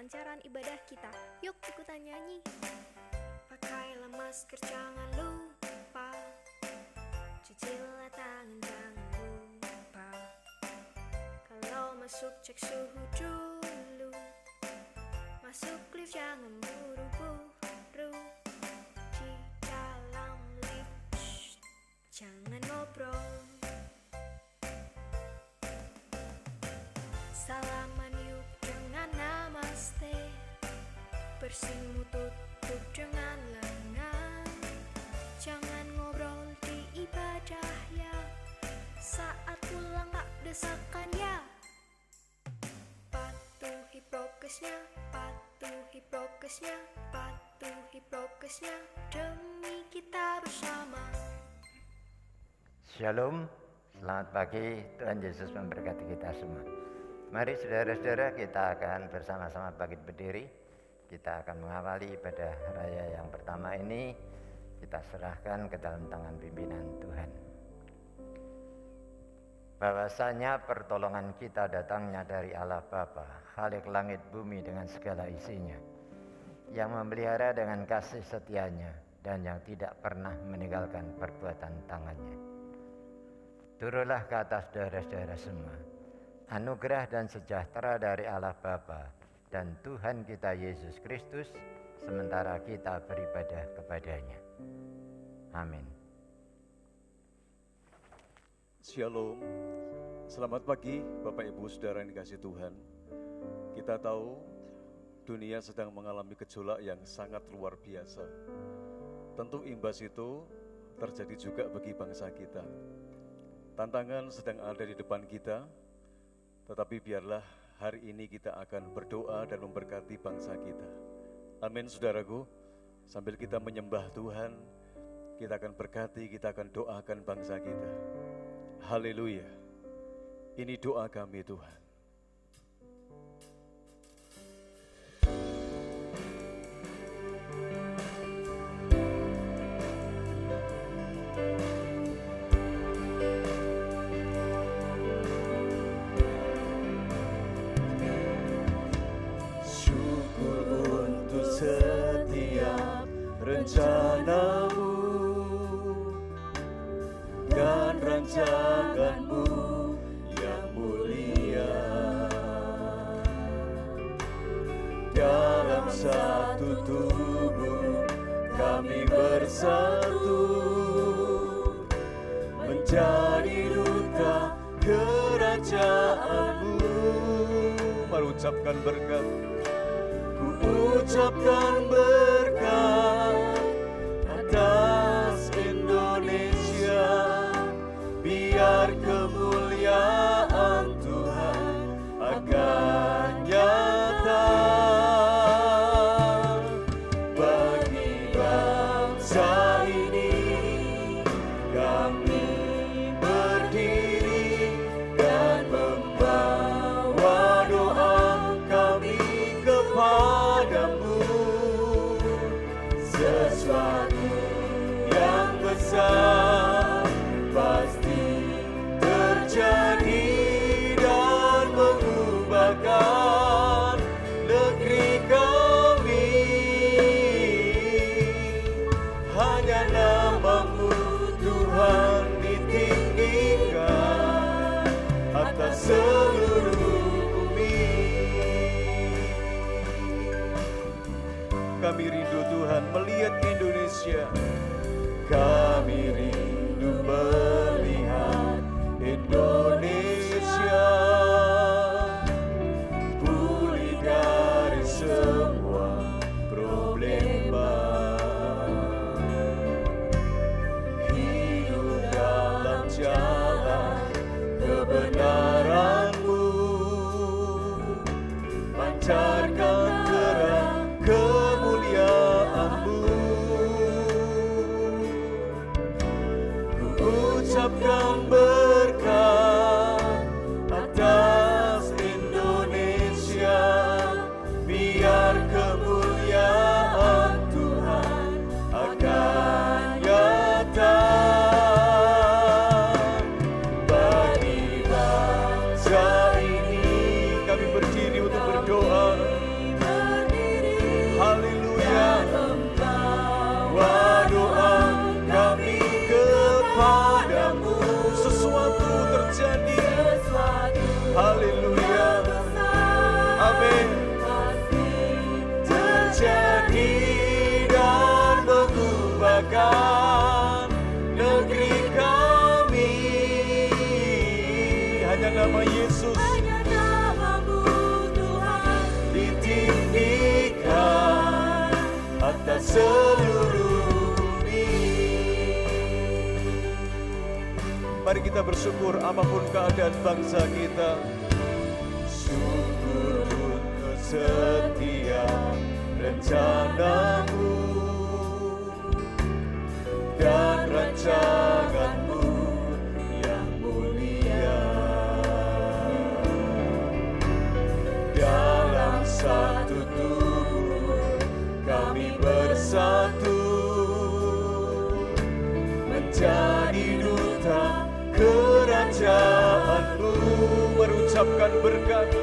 kelancaran ibadah kita. Yuk ikutan nyanyi. Pakailah masker, jangan lupa. Cucilah tangan, jangan lupa. Kalau masuk cek suhu dulu. Masuk lift jangan buru-buru. Di dalam lift jangan ngobrol. Salaman yuk dengan namaste. Bersimu tutup dengan lengan. Jangan ngobrol di ibadah ya. Saat pulang gak desakan ya. Patuhi prokesnya, patuhi prokesnya, patuhi prokesnya, demi kita bersama. Shalom, selamat pagi, Tuhan Yesus memberkati kita semua. Mari saudara-saudara, kita akan bersama-sama bangkit berdiri. Kita akan mengawali ibadah raya yang pertama ini. Kita serahkan ke dalam tangan pimpinan Tuhan. Bahwasanya pertolongan kita datangnya dari Allah Bapa, Khalik langit bumi dengan segala isinya, yang memelihara dengan kasih setianya dan yang tidak pernah meninggalkan perbuatan tangannya. Turunlah ke atas saudara-saudara semua. Anugerah dan sejahtera dari Allah Bapa dan Tuhan kita Yesus Kristus sementara kita beribadah kepadanya. Amin. Shalom, selamat pagi Bapak Ibu Saudara yang dikasihi Tuhan. Kita tahu dunia sedang mengalami gejolak yang sangat luar biasa. Tentu imbas itu terjadi juga bagi bangsa kita. Tantangan sedang ada di depan kita, tetapi biarlah hari ini kita akan berdoa dan memberkati bangsa kita. Amin saudaraku, sambil kita menyembah Tuhan, kita akan berkati, kita akan doakan bangsa kita. Haleluya. Ini doa kami Tuhan. Syukur untuk setiap rencanamu dan rancanganmu yang mulia. Dalam satu tubuh kami bersatu menjadi duta kerajaanmu. Mari ucapkan berkat. Ku ucapkan berkat atas Indonesia. Biar kemuliaan Tuhan akan nyata bagi bangsa ini. Kami berdiri dan membawa doa kami kepadamu. Sesuatu yang besar pasti terjadi dan mengubahkan negeri kami. Hanya namamu Tuhan ditinggikan atas seluruh bumi. Kami rindu Tuhan melihat Indonesia. Kami rindu melihat Indonesia pulih dari semua problema. Hidup dalam jalan kebenaran-Mu, pancarkan terang kemuliaan-Mu. Ucapkan berkat atas Indonesia. Biar kemuliaan Tuhan akan nyata bagi bangsa ini. Kami berdiri untuk berdoa. Mari kita bersyukur apapun keadaan bangsa kita. Syukur untuk setiap rencanamu dan rancanganmu yang mulia. Dalam satu tubuh kami bersatu menjadi duta kerajaanmu. Merucapkan berkat,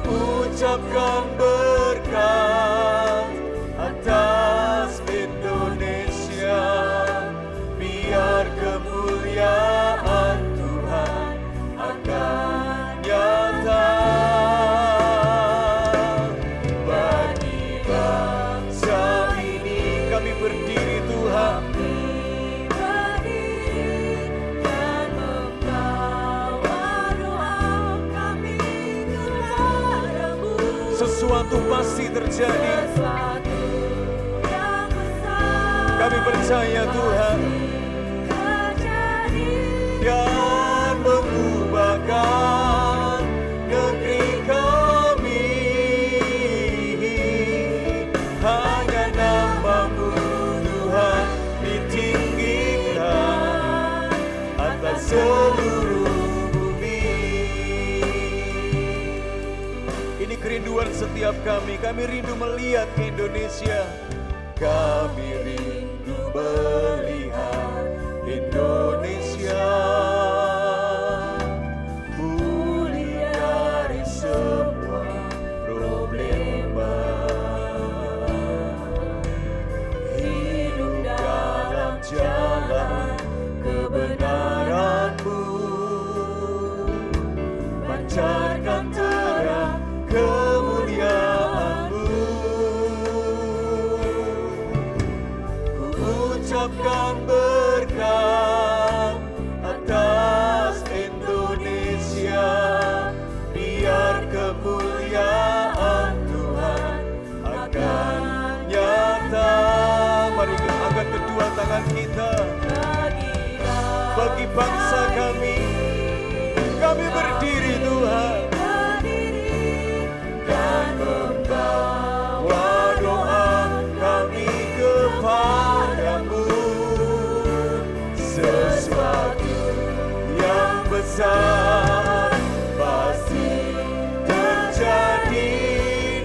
ucapkan berkat atas Indonesia, biar kemuliaan Tuhan akan nyata bagi bangsa ini. kami berdiri Tuhan, sesuatu pasti terjadi. Kami percaya Tuhan, dan mengubahkan negeri kami. Hanya nama-Mu Tuhan ditinggikan atas seluruh bumi. ini kerinduan setiap kami. Kami rindu melihat Indonesia. Kami rindu melihat Indonesia pulih dari semua problema, hidup dalam jalan kebenaran-Mu, pancarkan terang kemuliaan-Mu. Ucapkan berkat atas Indonesia, biar kemuliaan Tuhan akan nyata. Mari kita angkat kedua tangan kita bagi bangsa kami. Kami berdiri Tuhan, dan membawa doa kami kepadamu. Sesuatu yang besar pasti terjadi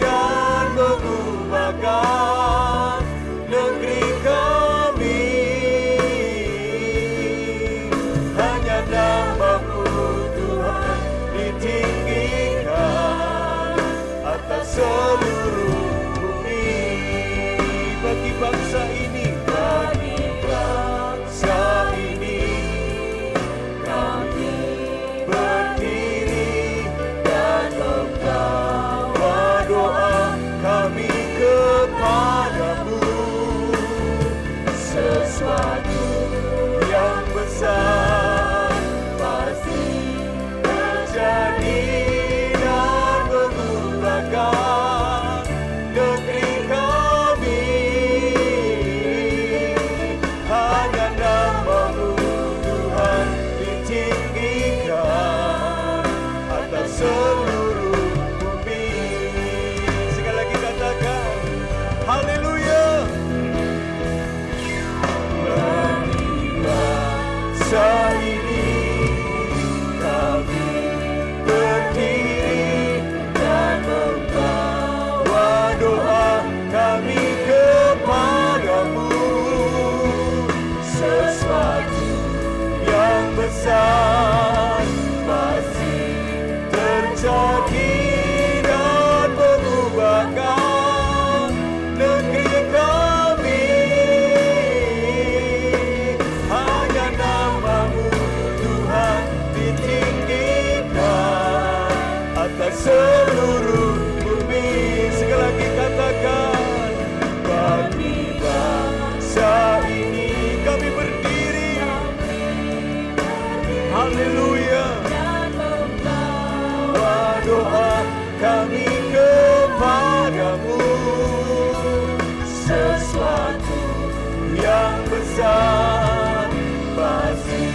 dan mengubahkan negeri kami. Hanya nama-Mu Tuhan ditinggikan atas seluruh bumi. bagi bangsa ini, Bagi bangsa ini kami berdiri dan membawa doa kami kepadamu. Sesuatu yang besar pasti terjadi dan mengubahkan negeri kami. Hanya nama-Mu Tuhan ditinggikan atas seluruh bumi. sekali lagi katakan haleluya. Bagi bangsa ini kami berdiri dan membawa doa kami kepadamu. Sesuatu yang besar pasti terjadi dan mengubahkan negeri kami. Hanya nama-Mu Tuhan ditinggikan atas seluruh bumi. Sekali lagi katakan Bagi bangsa ini kami berdiri. Haleluya. dan membawa doa kami kepadamu. Sesuatu yang besar pasti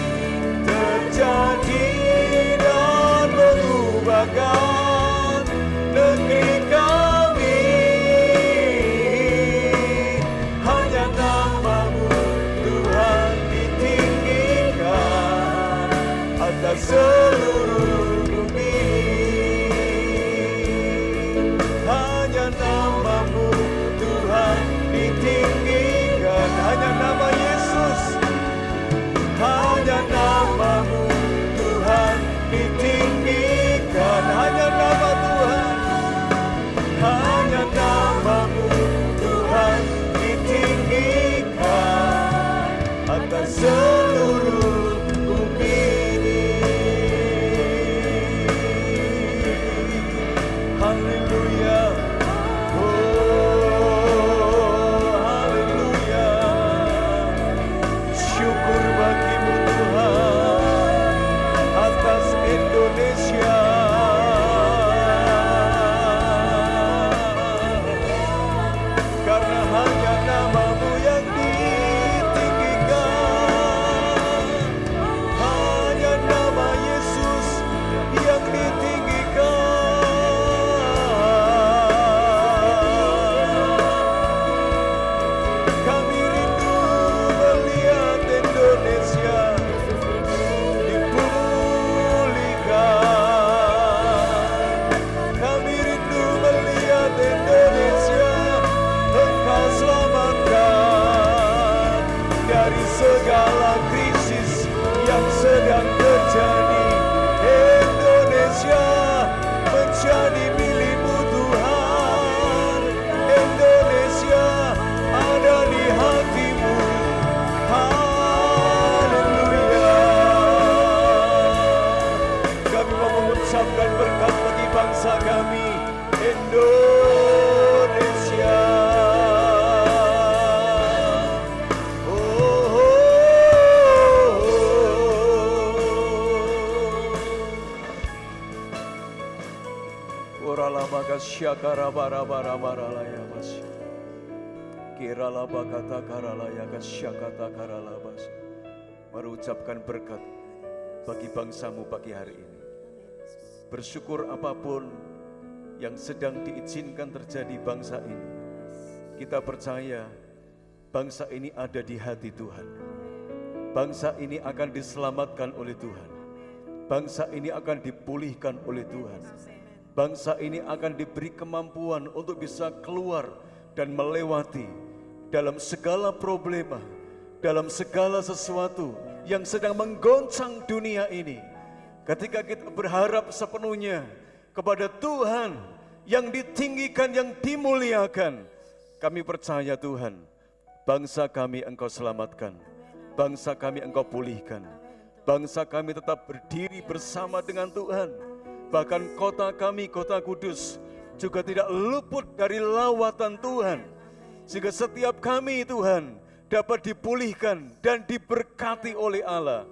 Indonesia. Orala baga syakara bara maralaya mas. Kirala bakata karalaya kasyakata karalabas. Merucapkan berkat bagi bangsamu pagi hari ini. Bersyukur apapun yang sedang diizinkan terjadi bangsa ini. Kita percaya bangsa ini ada di hati Tuhan. Bangsa ini akan diselamatkan oleh Tuhan. Bangsa ini akan dipulihkan oleh Tuhan. Bangsa ini akan diberi kemampuan untuk bisa keluar dan melewati dalam segala problema, dalam segala sesuatu yang sedang menggoncang dunia ini. Ketika kita berharap sepenuhnya kepada Tuhan yang ditinggikan, yang dimuliakan, kami percaya Tuhan, bangsa kami Engkau selamatkan, bangsa kami Engkau pulihkan, bangsa kami tetap berdiri bersama dengan Tuhan. Bahkan kota kami, kota Kudus, juga tidak luput dari lawatan Tuhan. Sehingga setiap kami Tuhan dapat dipulihkan dan diberkati oleh Allah.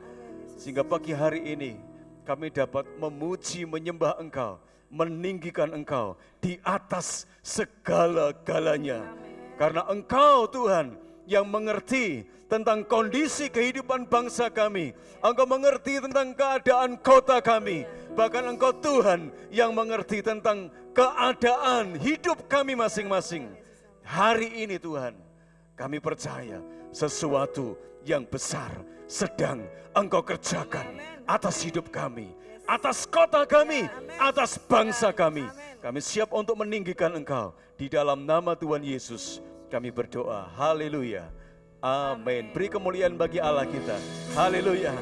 Sehingga pagi hari ini kami dapat memuji, menyembah Engkau, meninggikan Engkau di atas segala-galanya. Karena Engkau Tuhan yang mengerti tentang kondisi kehidupan bangsa kami. Engkau mengerti tentang keadaan kota kami. Bahkan Engkau Tuhan yang mengerti tentang keadaan hidup kami masing-masing. Hari ini Tuhan, kami percaya sesuatu yang besar sedang Engkau kerjakan atas hidup kami, atas kota kami, atas bangsa kami. Kami siap untuk meninggikan Engkau. Di dalam nama Tuhan Yesus kami berdoa. Haleluya. Amin. Beri kemuliaan bagi Allah kita. Haleluya.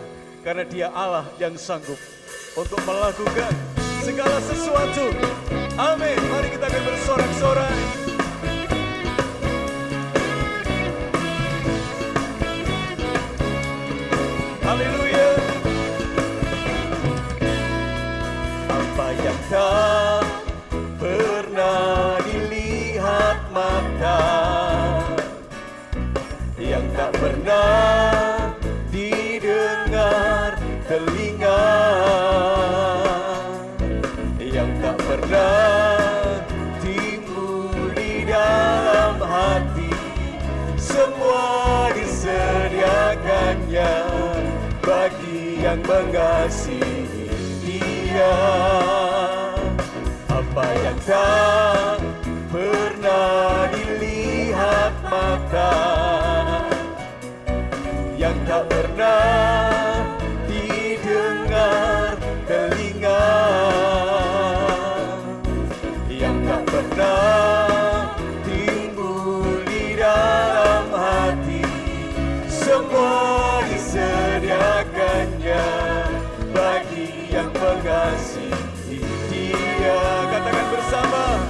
Karena Dia Allah yang sanggup untuk melakukan segala sesuatu. Amin. Mari kita akan bersorak-sorai. Haleluya. Apa yang tak pernah dilihat mata, yang tak pernah didengar telinga, yang tak pernah timbul di dalam hati, semua disediakannya bagi yang mengasihi Dia. Apa yang tak pernah dilihat mata, yang tak pernah didengar telinga, yang tak pernah timbul di dalam hati, semua disediakannya bagi yang mengasihi Dia. Katakan bersama,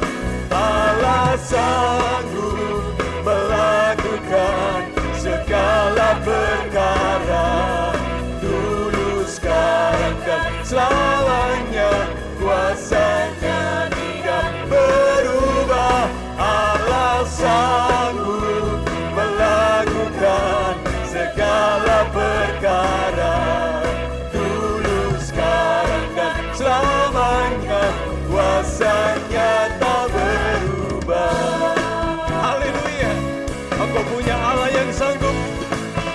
Allah sanggup melakukan segala perkara, dulu, sekarang, dan selamanya. Kuasanya tidak berubah. Allah sanggup melakukan segala perkara, dulu, sekarang, dan selamanya. Kuasanya tak berubah. Haleluya. Engkau punya Allah yang sanggup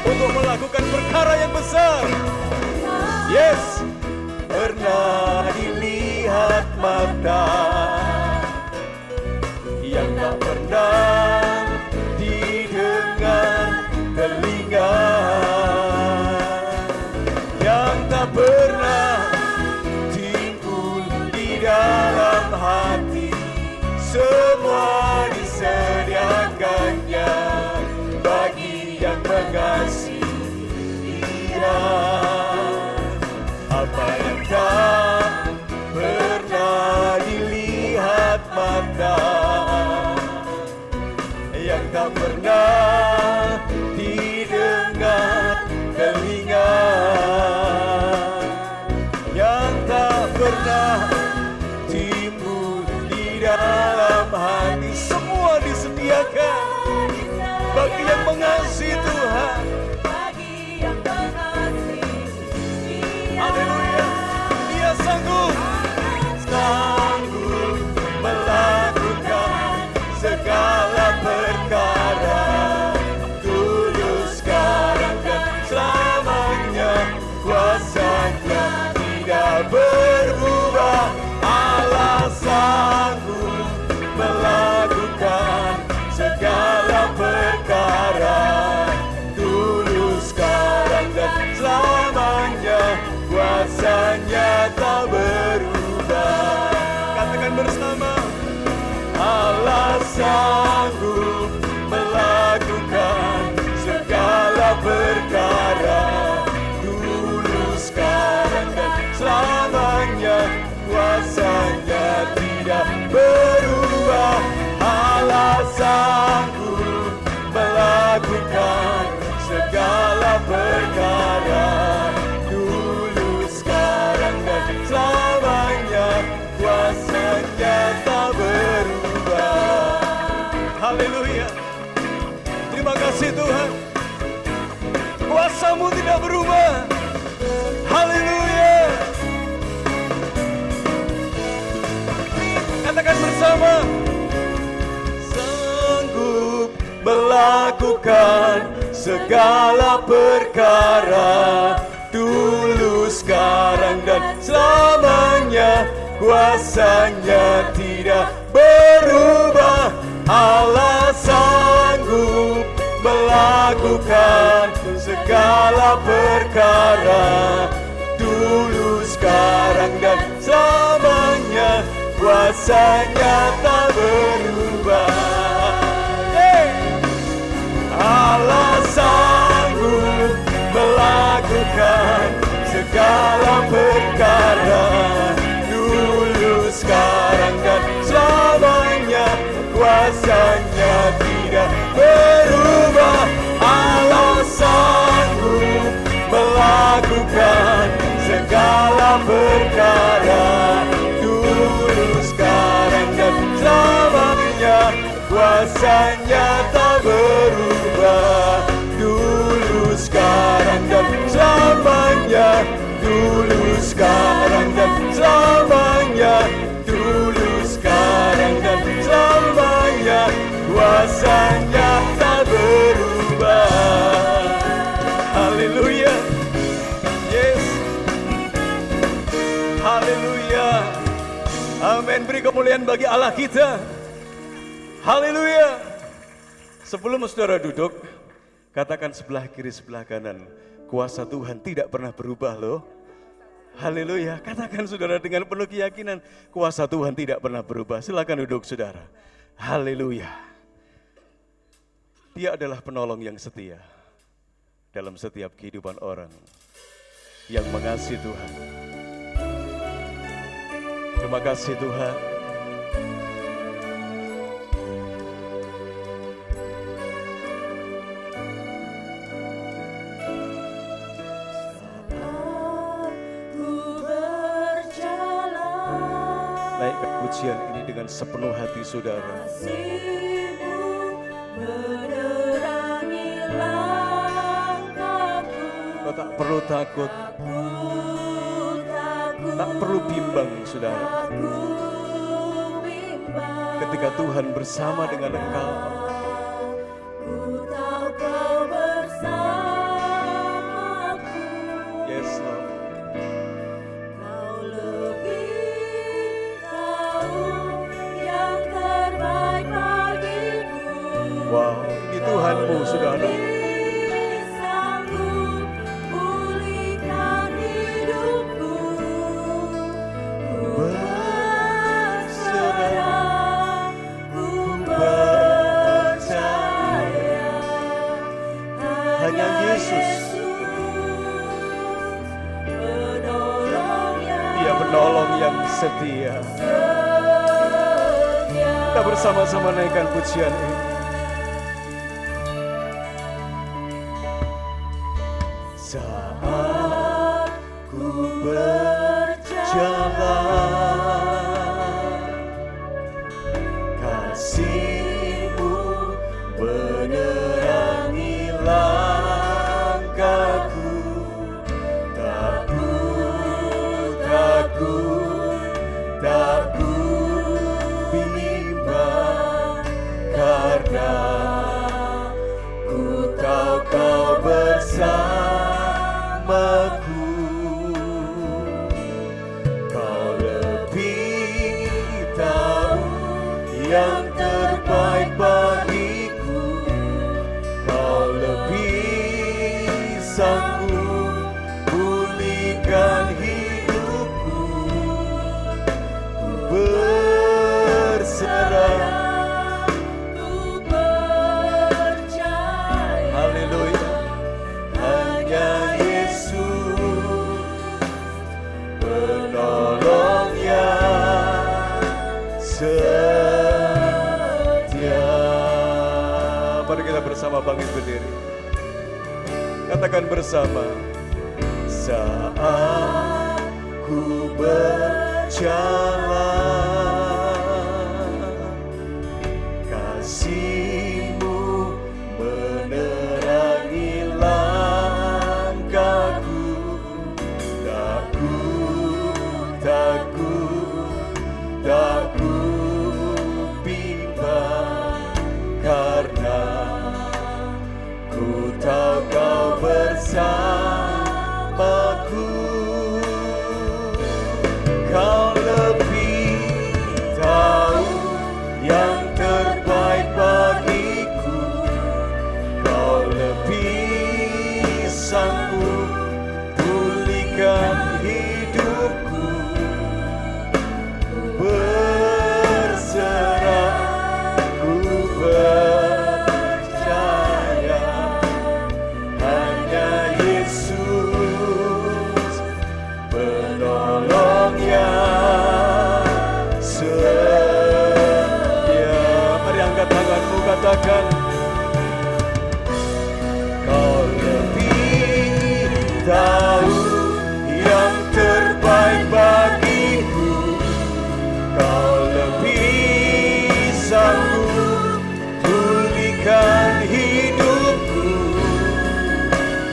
untuk melakukan perkara yang besar. Yes. Pernah dilihat mata, yang tak pernah didengar telinga, yang tak pernah timbul di dalam hati, semua disediakannya bagi yang mengasihi Dia. Apa yang tak pernah dilihat mata, yang tak pernah didengar telinga, yang tak pernah timbul di dalam dalam hati semua disediakan bagi yang mengasihi Tuhan. Haleluya, Dia sanggup melakukan segala perkara, dulu, sekarang, dan selamanya. Kuasa-Nya tidak berubah. Allah sanggup melakukan segala perkara, dulu, sekarang, dan selamanya. Kuasa-Nya tak berubah. Katakan bersama, Allah sanggup melakukan segala perkara, dulu, sekarang, dan selamanya. Kuasa-Nya tidak berubah. Allah sanggup melakukan segala perkara, dulu, sekarang, dan selamanya. Kuasa-Nya tak berubah. Haleluya. Terima kasih Tuhan. Kuasa-Mu tidak berubah. Haleluya. Katakan bersama, sanggup melakukan segala perkara, dulu, sekarang, dan selamanya. Kuasa-Nya tidak berubah. Allah sanggup melakukan segala perkara, dulu, sekarang, dan selamanya. Kuasa-Nya tak berubah. Allah sanggup melakukan segala perkara, dulu, sekarang, dan selamanya. Kuasa-Nya tidak berubah. Allah sanggup melakukan segala perkara, dulu, sekarang, dan selamanya. Kuasa-Nya tak berubah. Dulu, sekarang, dan selamanya. Dulu, sekarang, dan selamanya. Dulu, sekarang, dan selamanya. Kuasa-Nya tak berubah. Haleluya. Yes. Haleluya. Amin. Beri kemuliaan bagi Allah kita. Haleluya. Sebelum saudara duduk, katakan sebelah kiri sebelah kanan, kuasa Tuhan tidak pernah berubah loh. Haleluya. Katakan saudara dengan penuh keyakinan, kuasa Tuhan tidak pernah berubah. Silakan duduk saudara. Haleluya. Dia adalah penolong yang setia dalam setiap kehidupan orang yang mengasihi Tuhan. Terima kasih Tuhan. Naikkan pujian ini dengan sepenuh hati saudara. Kau tak perlu takut, tak perlu bimbang saudara. Ketika Tuhan bersama dengan engkau, yes Lord. Wow, ini Tuhanmu saudara. Hanya Yesus, Dia penolong yang setia. Kita bersama-sama naikkan pujian ini. Saat ku berjalan kasih-Mu menerangi langkahku. Takut bimbang, karena ku tahu Kau bersamaku. Kau lebih tahu yang terbaik bagiku. Kau lebih sanggup pulihkan hidupku. Ku berserah, ku percaya. Haleluya. Hanya Yesus penolong yang setia. Mari kita bersama bangkit berdiri. Katakan bersama. Saat ku berjalan, kasih-Mu menerangi langkahku. Takut bimbang, karena ku tahu Kau bersamaku. Kau lebih tahu yang terbaik bagiku. Kau lebih sanggup pulihkan hidupku. Ku berserah, ku percaya. Hanya Yesus penolong yang setia. Mari angkat tanganmu, katakan. Kau lebih tahu yang terbaik bagiku. Kau lebih sanggup pulihkan hidupku.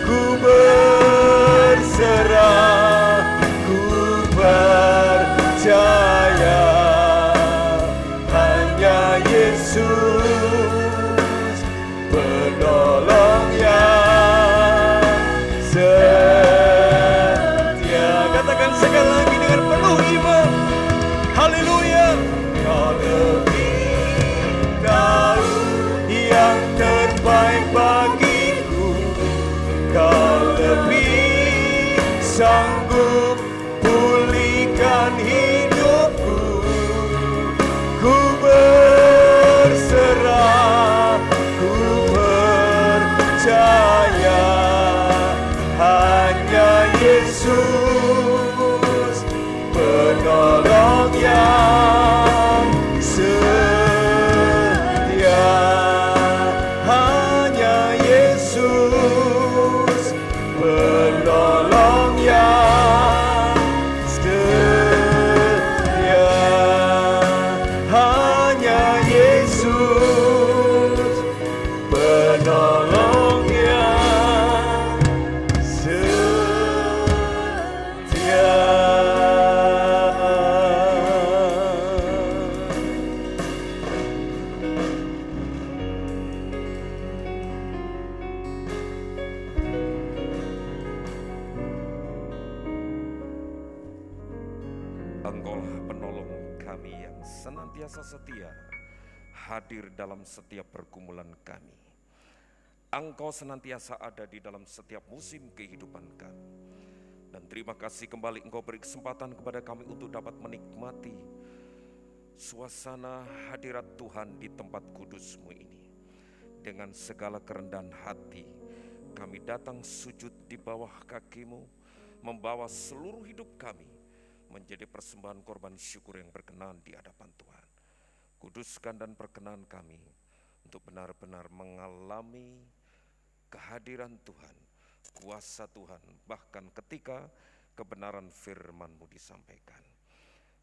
Ku berserah, ku percaya. Hanya Yesus penolong yang setia. Katakan sekali lagi dengan penuh iman. Haleluya. Kau lebih tahu yang terbaik bagiku. Kau lebih sanggup pulihkan hidupku. Ku berserah, ku percaya. Hanya Yesus penolong yang setia. Hanya Yesus penolong yang setia. Hanya Yesus penolong yang setia. Engkaulah penolong kami yang senantiasa setia, hadir dalam setiap pergumulan kami. Engkau senantiasa ada di dalam setiap musim kehidupan kami. Dan terima kasih kembali Engkau beri kesempatan kepada kami untuk dapat menikmati suasana hadirat Tuhan di tempat kudus-Mu ini. Dengan segala kerendahan hati, kami datang sujud di bawah kaki-Mu, membawa seluruh hidup kami menjadi persembahan korban syukur yang berkenan di hadapan Tuhan. Kuduskan dan perkenan kami untuk benar-benar mengalami kehadiran Tuhan, kuasa Tuhan, bahkan ketika kebenaran firman-Mu disampaikan.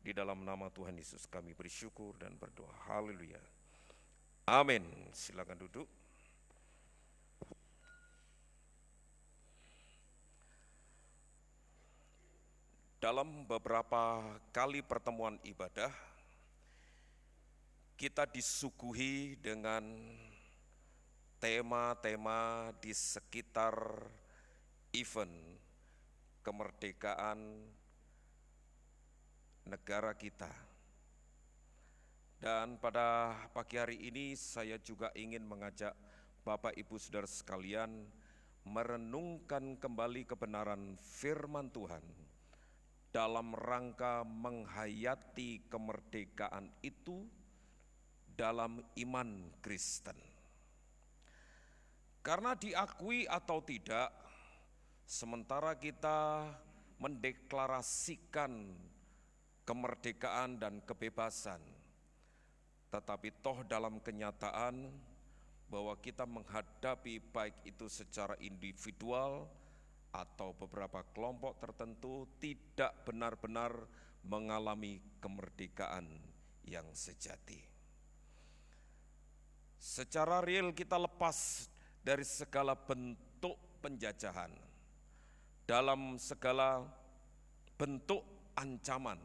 Di dalam nama Tuhan Yesus kami bersyukur dan berdoa. Haleluya. Amin. Silakan duduk. Dalam beberapa kali pertemuan ibadah, kita disuguhi dengan tema-tema di sekitar event kemerdekaan negara kita. Dan pada pagi hari ini saya juga ingin mengajak Bapak Ibu Saudara sekalian merenungkan kembali kebenaran firman Tuhan dalam rangka menghayati kemerdekaan itu dalam iman Kristen. Karena diakui atau tidak, sementara kita mendeklarasikan kemerdekaan dan kebebasan, tetapi toh dalam kenyataan bahwa kita menghadapi baik itu secara individual atau beberapa kelompok tertentu tidak benar-benar mengalami kemerdekaan yang sejati. Secara real kita lepas dari segala bentuk penjajahan, dalam segala bentuk ancaman,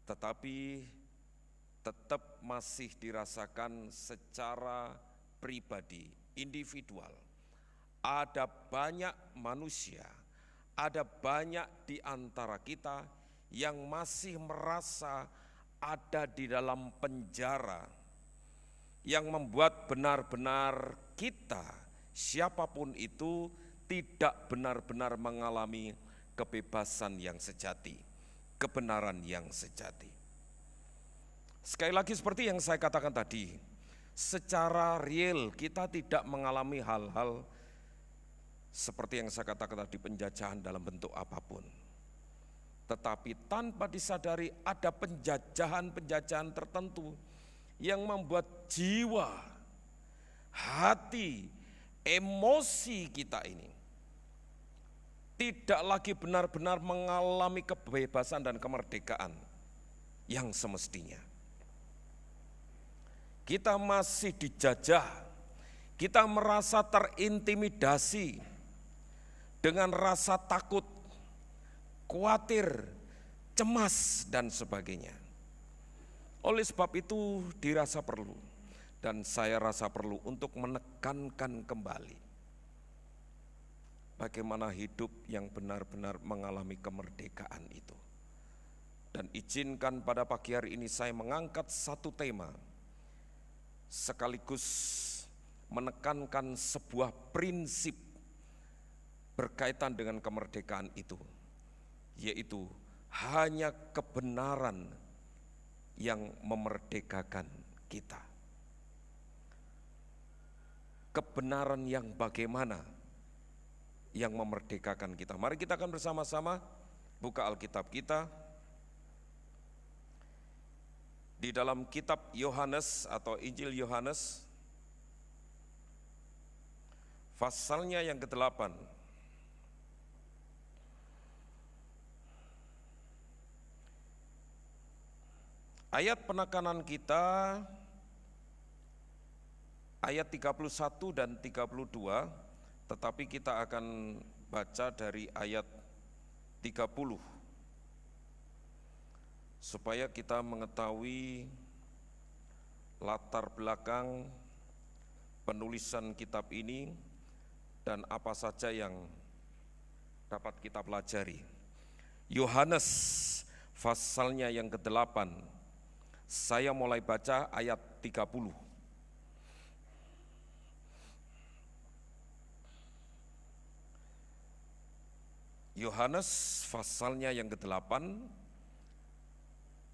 tetapi tetap masih dirasakan secara pribadi, individual. Ada banyak manusia, ada banyak di antara kita yang masih merasa ada di dalam penjara, yang membuat benar-benar kita, siapapun itu, tidak benar-benar mengalami kebebasan yang sejati, kebenaran yang sejati. Sekali lagi seperti yang saya katakan tadi, secara real kita tidak mengalami hal-hal seperti yang saya katakan tadi, penjajahan dalam bentuk apapun. Tetapi tanpa disadari ada penjajahan-penjajahan tertentu yang membuat jiwa, hati, emosi kita ini tidak lagi benar-benar mengalami kebebasan dan kemerdekaan yang semestinya. Kita masih dijajah, kita merasa terintimidasi dengan rasa takut, khawatir, cemas, dan sebagainya. Oleh sebab itu dirasa perlu, dan saya rasa perlu untuk menekankan kembali bagaimana hidup yang benar-benar mengalami kemerdekaan itu. Dan izinkan pada pagi hari ini saya mengangkat satu tema, sekaligus menekankan sebuah prinsip berkaitan dengan kemerdekaan itu, yaitu hanya kebenaran yang memerdekakan kita. Kebenaran yang bagaimana yang memerdekakan kita? Mari kita akan bersama-sama buka Alkitab kita di dalam kitab Yohanes atau Injil Yohanes, pasalnya yang ke-8. Ayat penekanan kita ayat 31 dan 32, tetapi kita akan baca dari ayat 30 supaya kita mengetahui latar belakang penulisan kitab ini dan apa saja yang dapat kita pelajari. Yohanes pasalnya yang ke-8, saya mulai baca ayat 30. Yohanes pasalnya yang ke-8,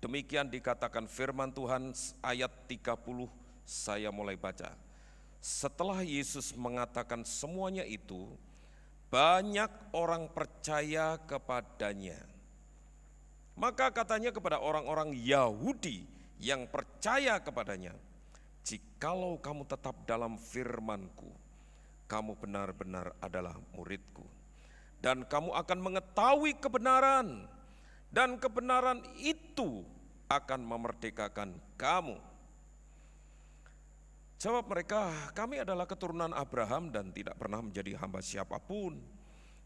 demikian dikatakan firman Tuhan ayat 30, saya mulai baca. Setelah Yesus mengatakan semuanya itu, banyak orang percaya kepadanya. Maka katanya kepada orang-orang Yahudi yang percaya kepadanya, jikalau kamu tetap dalam firman-Ku, kamu benar-benar adalah murid-Ku. Dan kamu akan mengetahui kebenaran, dan kebenaran itu akan memerdekakan kamu. Jawab mereka, kami adalah keturunan Abraham dan tidak pernah menjadi hamba siapapun.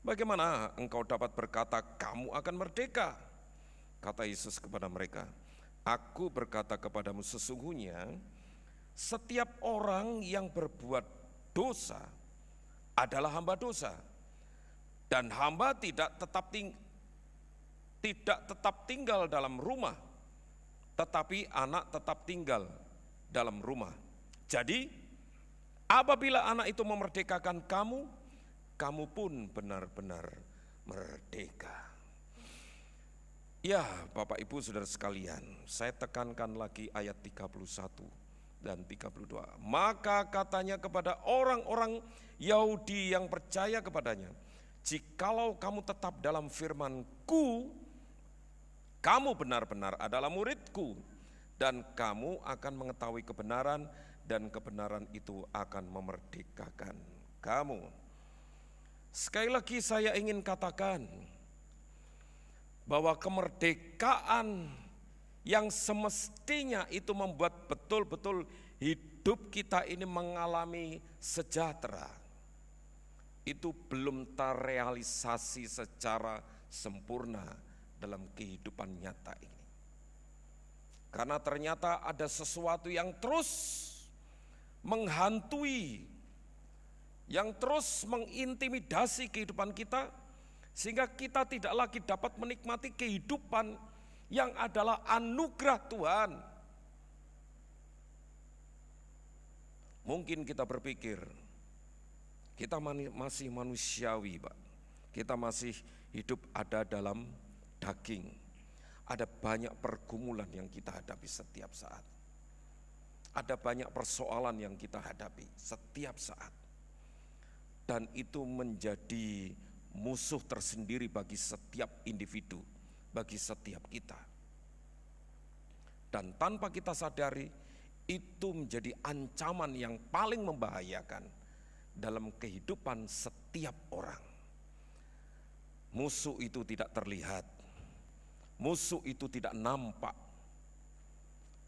Bagaimana engkau dapat berkata kamu akan merdeka? Kata Yesus kepada mereka, aku berkata kepadamu sesungguhnya, setiap orang yang berbuat dosa adalah hamba dosa. Dan hamba tidak tetap tinggal dalam rumah, tetapi anak tetap tinggal dalam rumah. Jadi, apabila anak itu memerdekakan kamu, kamu pun benar-benar merdeka. Ya, Bapak Ibu Saudara sekalian, saya tekankan lagi ayat 31 dan 32. Maka katanya kepada orang-orang Yahudi yang percaya kepadanya, jikalau kamu tetap dalam firman-Ku, kamu benar-benar adalah murid-Ku, dan kamu akan mengetahui kebenaran, dan kebenaran itu akan memerdekakan kamu. Sekali lagi saya ingin katakan bahwa kemerdekaan yang semestinya itu membuat betul-betul hidup kita ini mengalami sejahtera, itu belum terrealisasi secara sempurna dalam kehidupan nyata ini. Karena ternyata ada sesuatu yang terus menghantui, yang terus mengintimidasi kehidupan kita, sehingga kita tidak lagi dapat menikmati kehidupan yang adalah anugerah Tuhan. Mungkin kita berpikir, kita masih manusiawi, Pak. Kita masih hidup ada dalam daging. Ada banyak pergumulan yang kita hadapi setiap saat. Ada banyak persoalan yang kita hadapi setiap saat. Dan itu menjadi musuh tersendiri bagi setiap individu, bagi setiap kita. Dan tanpa kita sadari, itu menjadi ancaman yang paling membahayakan dalam kehidupan setiap orang. Musuh itu tidak terlihat, musuh itu tidak nampak,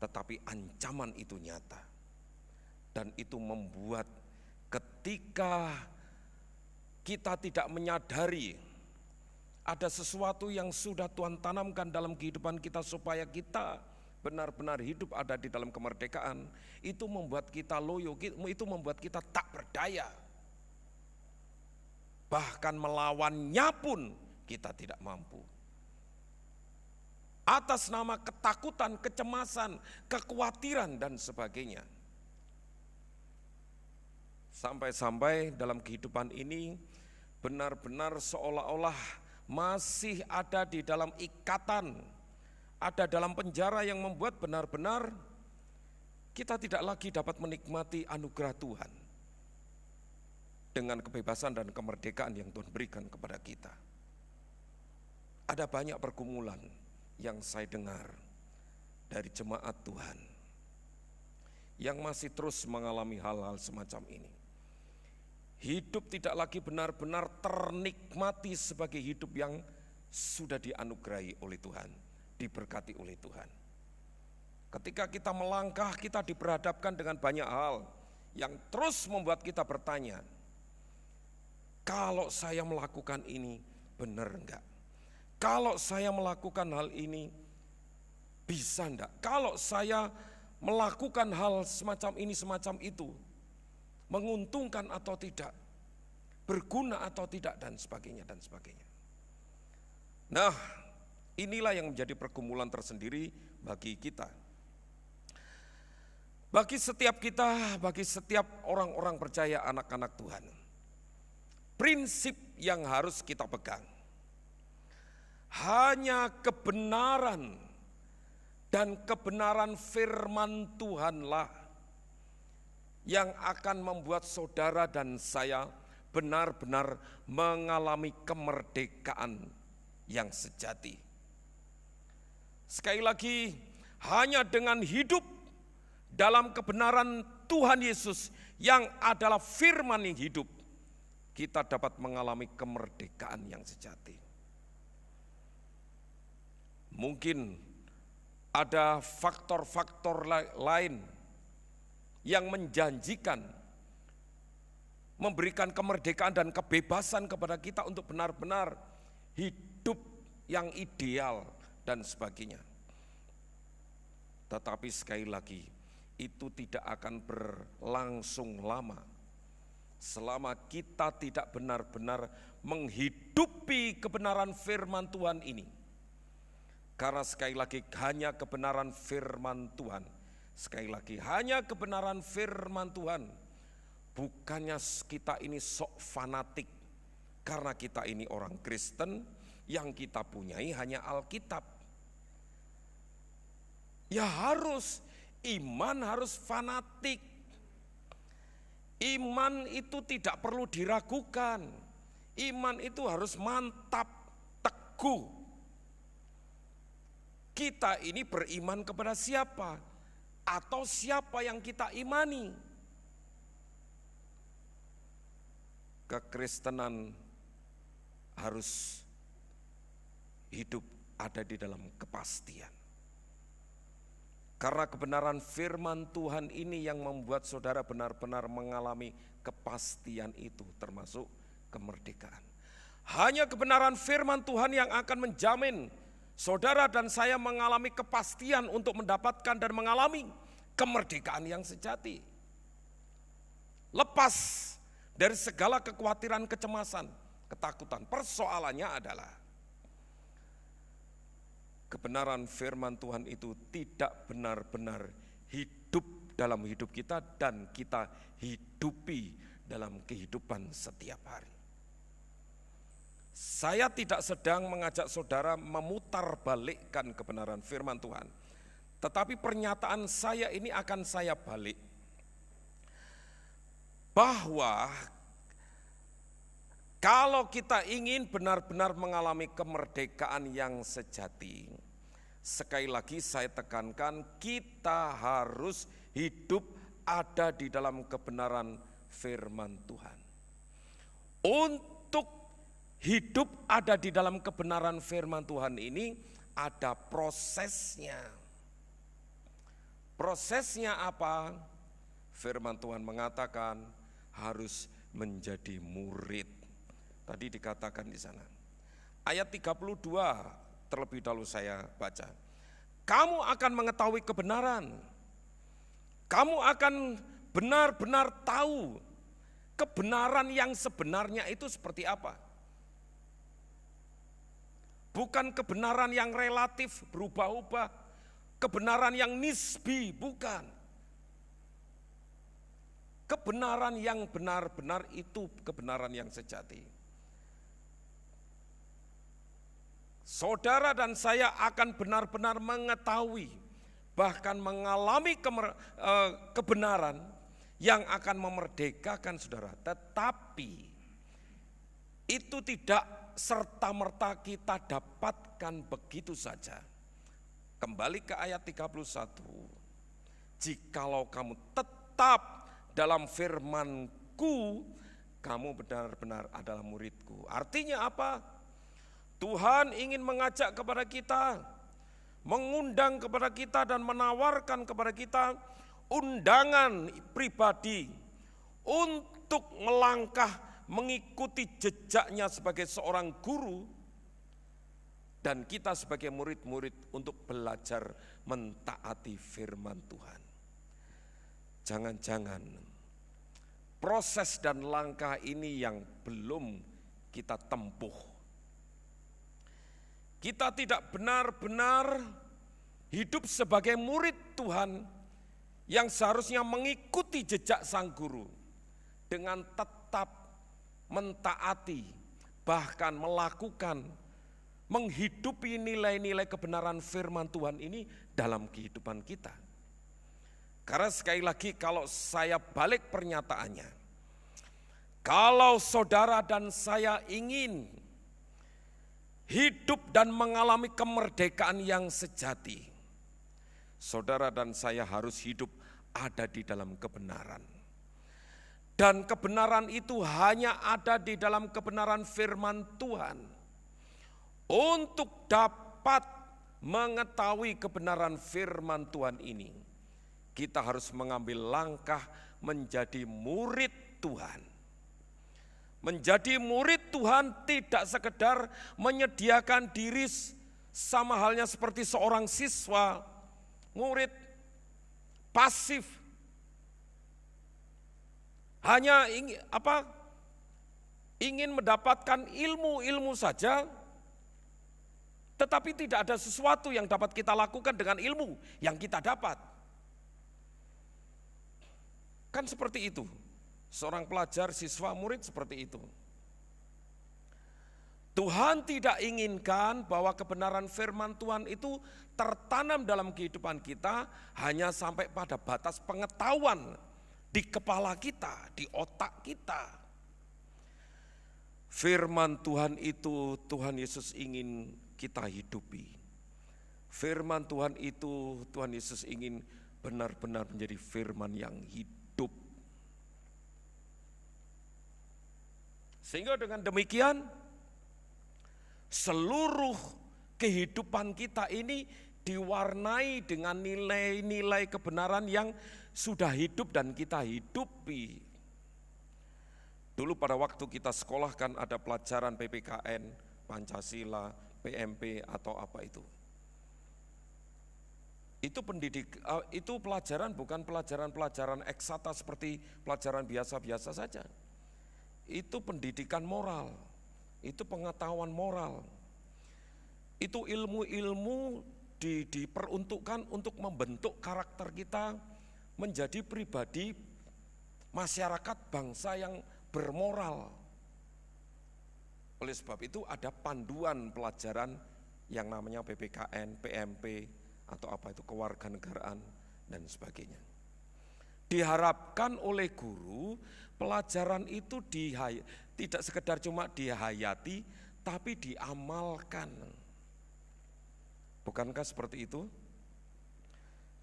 tetapi ancaman itu nyata. Dan itu membuat ketika kita tidak menyadari ada sesuatu yang sudah Tuhan tanamkan dalam kehidupan kita supaya kita benar-benar hidup ada di dalam kemerdekaan, itu membuat kita loyo, itu membuat kita tak berdaya. Bahkan melawannya pun kita tidak mampu. Atas nama ketakutan, kecemasan, kekhawatiran dan sebagainya. Sampai-sampai dalam kehidupan ini benar-benar seolah-olah masih ada di dalam ikatan, ada dalam penjara yang membuat benar-benar kita tidak lagi dapat menikmati anugerah Tuhan dengan kebebasan dan kemerdekaan yang Tuhan berikan kepada kita. Ada banyak pergumulan yang saya dengar dari jemaat Tuhan yang masih terus mengalami hal-hal semacam ini. Hidup tidak lagi benar-benar ternikmati sebagai hidup yang sudah dianugerahi oleh Tuhan, diberkati oleh Tuhan. Ketika kita melangkah, kita diperhadapkan dengan banyak hal yang terus membuat kita bertanya, kalau saya melakukan ini benar enggak? Kalau saya melakukan hal ini bisa enggak? Kalau saya melakukan hal semacam ini, semacam itu, menguntungkan atau tidak, berguna atau tidak, dan sebagainya, dan sebagainya. Nah, inilah yang menjadi pergumulan tersendiri bagi kita. Bagi setiap kita, bagi setiap orang-orang percaya, anak-anak Tuhan. Prinsip yang harus kita pegang. Hanya kebenaran dan kebenaran firman Tuhanlah yang akan membuat saudara dan saya benar-benar mengalami kemerdekaan yang sejati. Sekali lagi, hanya dengan hidup dalam kebenaran Tuhan Yesus yang adalah firman yang hidup, kita dapat mengalami kemerdekaan yang sejati. Mungkin ada faktor-faktor lain yang menjanjikan memberikan kemerdekaan dan kebebasan kepada kita untuk benar-benar hidup yang ideal dan sebagainya. Tetapi sekali lagi, itu tidak akan berlangsung lama selama kita tidak benar-benar menghidupi kebenaran firman Tuhan ini. Karena sekali lagi hanya kebenaran firman Tuhan, sekali lagi hanya kebenaran firman Tuhan. Bukannya kita ini sok fanatik, karena kita ini orang Kristen, yang kita punyai hanya Alkitab. Ya harus, iman harus fanatik. Iman itu tidak perlu diragukan. Iman itu harus mantap, teguh. Kita ini beriman kepada siapa? Atau siapa yang kita imani? Kekristenan harus hidup ada di dalam kepastian. Karena kebenaran firman Tuhan ini yang membuat saudara benar-benar mengalami kepastian itu, termasuk kemerdekaan. Hanya kebenaran firman Tuhan yang akan menjamin saudara dan saya mengalami kepastian untuk mendapatkan dan mengalami kemerdekaan yang sejati. Lepas dari segala kekhawatiran, kecemasan, ketakutan. Persoalannya adalah kebenaran firman Tuhan itu tidak benar-benar hidup dalam hidup kita dan kita hidupi dalam kehidupan setiap hari. Saya tidak sedang mengajak saudara memutarbalikkan kebenaran firman Tuhan. Tetapi pernyataan saya ini akan saya balik. Bahwa kalau kita ingin benar-benar mengalami kemerdekaan yang sejati, sekali lagi saya tekankan, kita harus hidup ada di dalam kebenaran firman Tuhan. Untuk hidup ada di dalam kebenaran firman Tuhan ini ada prosesnya. Prosesnya apa? Firman Tuhan mengatakan harus menjadi murid. Tadi dikatakan di sana. Ayat 32 terlebih dahulu saya baca. Kamu akan mengetahui kebenaran. Kamu akan benar-benar tahu kebenaran yang sebenarnya itu seperti apa. Bukan kebenaran yang relatif berubah-ubah. Kebenaran yang nisbi, bukan. Kebenaran yang benar-benar itu kebenaran yang sejati. Saudara dan saya akan benar-benar mengetahui, bahkan mengalami kebenaran yang akan memerdekakan saudara. Tetapi itu tidak serta-merta kita dapatkan begitu saja. Kembali ke ayat 31. Jikalau kamu tetap dalam firman-Ku, kamu benar-benar adalah murid-Ku. Artinya apa? Tuhan ingin mengajak kepada kita, mengundang kepada kita dan menawarkan kepada kita undangan pribadi untuk melangkah mengikuti jejaknya sebagai seorang guru dan kita sebagai murid-murid untuk belajar mentaati firman Tuhan. Jangan-jangan proses dan langkah ini yang belum kita tempuh. Kita tidak benar-benar hidup sebagai murid Tuhan yang seharusnya mengikuti jejak sang guru dengan tetap mentaati, bahkan melakukan, menghidupi nilai-nilai kebenaran firman Tuhan ini dalam kehidupan kita. Karena sekali lagi kalau saya balik pernyataannya, kalau saudara dan saya ingin hidup dan mengalami kemerdekaan yang sejati, saudara dan saya harus hidup ada di dalam kebenaran. Dan kebenaran itu hanya ada di dalam kebenaran firman Tuhan. Untuk dapat mengetahui kebenaran firman Tuhan ini, kita harus mengambil langkah menjadi murid Tuhan. Menjadi murid Tuhan tidak sekedar menyediakan diri sama halnya seperti seorang siswa, murid pasif. Hanya ingin mendapatkan ilmu saja, tetapi tidak ada sesuatu yang dapat kita lakukan dengan ilmu yang kita dapat. Kan seperti itu. Seorang pelajar, siswa, murid seperti itu. Tuhan tidak inginkan bahwa kebenaran firman Tuhan itu tertanam dalam kehidupan kita hanya sampai pada batas pengetahuan di kepala kita, di otak kita. Firman Tuhan itu Tuhan Yesus ingin kita hidupi. Firman Tuhan itu Tuhan Yesus ingin benar-benar menjadi firman yang hidup. Sehingga dengan demikian seluruh kehidupan kita ini diwarnai dengan nilai-nilai kebenaran yang sudah hidup dan kita hidupi. Dulu pada waktu kita sekolah kan ada pelajaran PPKN, Pancasila, PMP atau apa itu. Itu pelajaran bukan pelajaran eksakta seperti pelajaran biasa-biasa saja. Itu pendidikan moral, itu pengetahuan moral. Itu ilmu-ilmu diperuntukkan untuk membentuk karakter kita menjadi pribadi masyarakat bangsa yang bermoral. Oleh sebab itu ada panduan pelajaran yang namanya PPKN, PMP, atau apa itu kewarganegaraan dan sebagainya. Diharapkan oleh guru pelajaran itu tidak sekedar cuma dihayati tapi diamalkan. Bukankah seperti itu?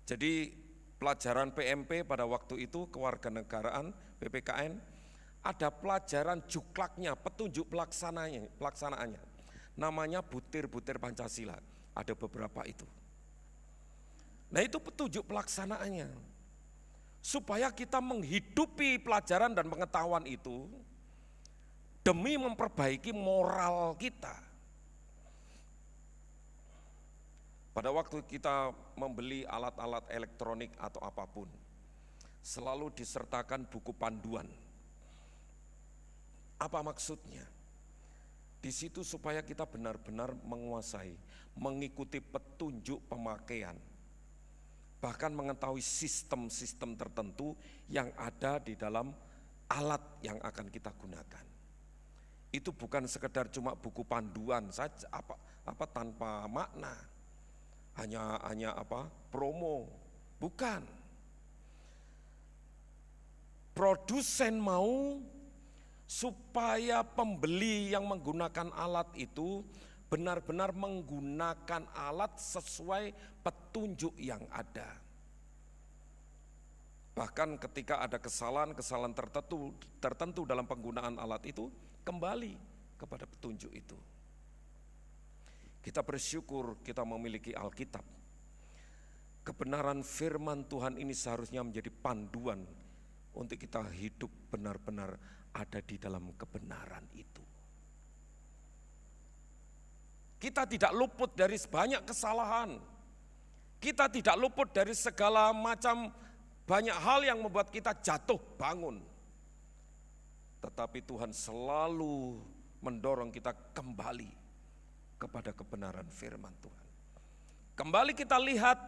Jadi pelajaran PMP pada waktu itu kewarganegaraan PPKN ada pelajaran juklaknya, petunjuk pelaksanaannya. Namanya butir-butir Pancasila. Ada beberapa itu. Nah itu petunjuk pelaksanaannya. Supaya kita menghidupi pelajaran dan pengetahuan itu demi memperbaiki moral kita. Pada waktu kita membeli alat-alat elektronik atau apapun, selalu disertakan buku panduan. Apa maksudnya? Di situ supaya kita benar-benar menguasai, mengikuti petunjuk pemakaian. Bahkan mengetahui sistem-sistem tertentu yang ada di dalam alat yang akan kita gunakan. Itu bukan sekedar cuma buku panduan saja, apa tanpa makna, hanya promo, bukan. Produsen mau supaya pembeli yang menggunakan alat itu benar-benar menggunakan alat sesuai petunjuk yang ada. Bahkan ketika ada kesalahan tertentu dalam penggunaan alat itu, kembali kepada petunjuk itu. Kita bersyukur kita memiliki Alkitab. Kebenaran firman Tuhan ini seharusnya menjadi panduan untuk kita hidup benar-benar ada di dalam kebenaran itu. Kita tidak luput dari banyak kesalahan. Kita tidak luput dari segala macam banyak hal yang membuat kita jatuh bangun. Tetapi Tuhan selalu mendorong kita kembali kepada kebenaran firman Tuhan. Kembali kita lihat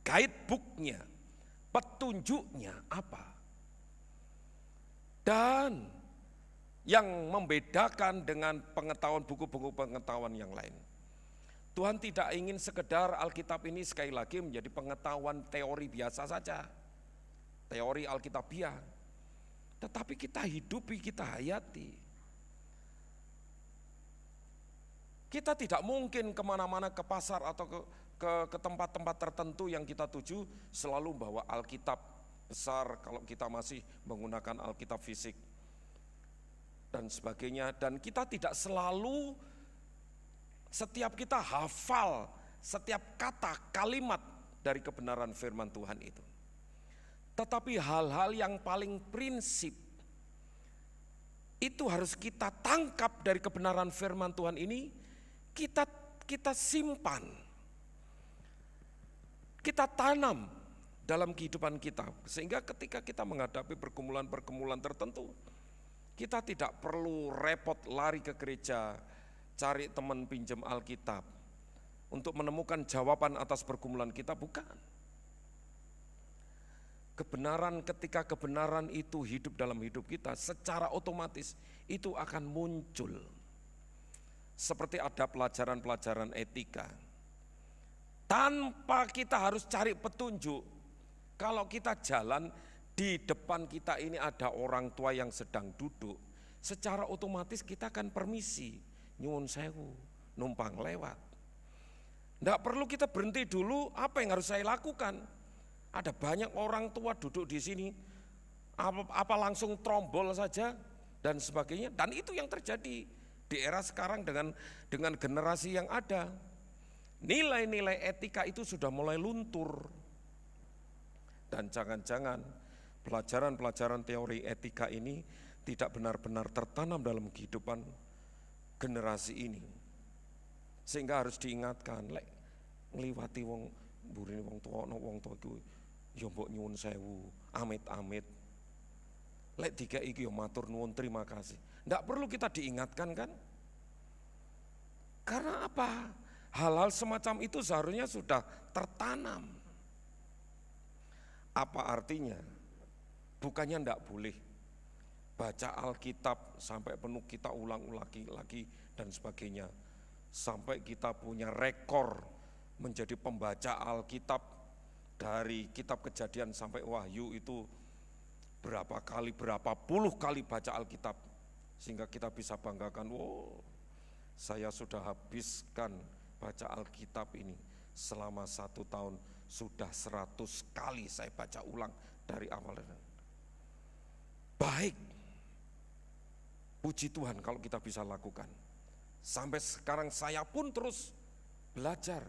guidebook-nya, petunjuknya apa. Dan yang membedakan dengan pengetahuan buku-buku pengetahuan yang lain. Tuhan tidak ingin sekedar Alkitab ini sekali lagi menjadi pengetahuan teori biasa saja. Teori Alkitabiah. Tetapi kita hidupi, kita hayati. Kita tidak mungkin kemana-mana ke pasar atau ke tempat-tempat tertentu yang kita tuju selalu bawa Alkitab besar kalau kita masih menggunakan Alkitab fisik dan sebagainya. Dan kita tidak selalu setiap kita hafal setiap kata kalimat dari kebenaran firman Tuhan itu. Tetapi hal-hal yang paling prinsip itu harus kita tangkap dari kebenaran firman Tuhan ini, kita simpan, kita tanam dalam kehidupan kita. Sehingga ketika kita menghadapi pergumulan-pergumulan tertentu, kita tidak perlu repot lari ke gereja, cari teman pinjam Alkitab untuk menemukan jawaban atas pergumulan kita, bukan. Kebenaran, ketika kebenaran itu hidup dalam hidup kita, secara otomatis itu akan muncul. Seperti ada pelajaran-pelajaran etika. Tanpa kita harus cari petunjuk, kalau kita jalan di depan kita ini ada orang tua yang sedang duduk, secara otomatis kita akan permisi, nyuwun sewu, numpang lewat. Tidak perlu kita berhenti dulu, apa yang harus saya lakukan? Ada banyak orang tua duduk di sini, apa langsung trombol saja dan sebagainya. Dan itu yang terjadi di era sekarang dengan generasi yang ada. Nilai-nilai etika itu sudah mulai luntur. Dan jangan-jangan pelajaran-pelajaran teori etika ini tidak benar-benar tertanam dalam kehidupan generasi ini. Sehingga harus diingatkan, lek ngliwati wong burine wong tua iku ya mbok nyuwun sewu, amit-amit. Lek dikeki iki ya matur nuwun, terima kasih. Ndak perlu kita diingatkan kan? Karena apa? Hal-hal semacam itu seharusnya sudah tertanam. Apa artinya? Bukannya ndak boleh baca Alkitab sampai penuh, kita ulang-ulangi lagi dan sebagainya. Sampai kita punya rekor menjadi pembaca Alkitab, dari kitab Kejadian sampai Wahyu itu berapa puluh kali baca Alkitab, sehingga kita bisa banggakan, wow, saya sudah habiskan baca Alkitab ini selama 1 tahun, sudah 100 kali saya baca ulang dari awal. Baik, puji Tuhan kalau kita bisa lakukan. Sampai sekarang saya pun terus belajar.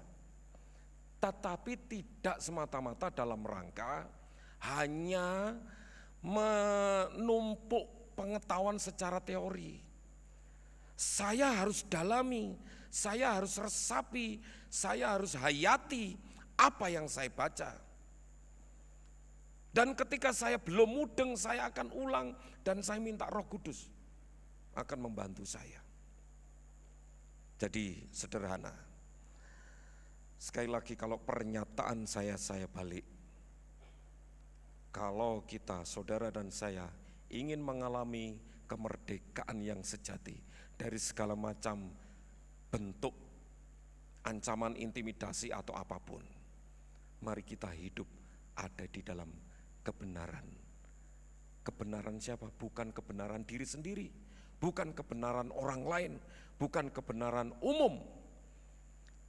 Tetapi tidak semata-mata dalam rangka hanya menumpuk pengetahuan secara teori. Saya harus dalami, saya harus resapi, saya harus hayati apa yang saya baca. Dan ketika saya belum mudeng, saya akan ulang dan saya minta Roh Kudus akan membantu saya. Jadi sederhana. Sekali lagi, kalau pernyataan saya balik. Kalau kita, saudara dan saya, ingin mengalami kemerdekaan yang sejati dari segala macam bentuk ancaman, intimidasi atau apapun, mari kita hidup ada di dalam kebenaran. Kebenaran siapa? Bukan kebenaran diri sendiri, bukan kebenaran orang lain, bukan kebenaran umum,